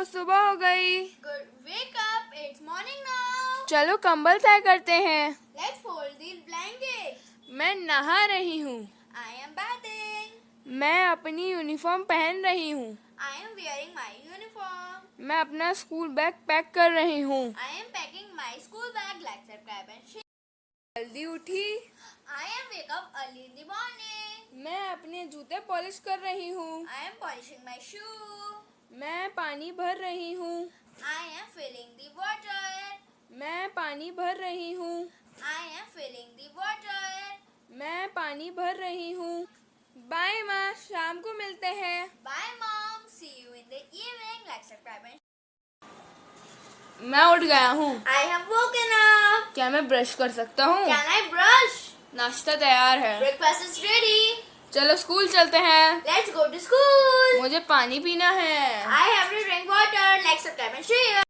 सुबह हो गई। Good. Wake up. It's morning now. चलो कंबल तय करते हैं। Let's fold the blanket. मैं नहा रही हूँ। I am bathing. मैं अपनी यूनिफॉर्म पहन रही हूँ। I am wearing my uniform. मैं अपना स्कूल बैग पैक कर रही हूँ। I am packing my school bag. Like subscribe and share. जल्दी उठी। I am wake up early in the morning. मैं अपने जूते पॉलिश कर रही हूँ। I am polishing my shoe. मैं पानी भर रही हूँ। I am filling the water. मैं पानी भर रही हूँ। I am filling the water. मैं पानी भर रही हूँ। बाय माँ, शाम को मिलते हैं। Bye mom. See you in the evening. Like subscribe and मैं उठ गया हूँ। I have woken up. क्या मैं ब्रश कर सकता हूँ? Can I brush? नाश्ता तैयार है। Breakfast is ready. चलो स्कूल चलते हैं। Let's go to school. मुझे पानी पीना है। I have to drink water. Like subscribe and share.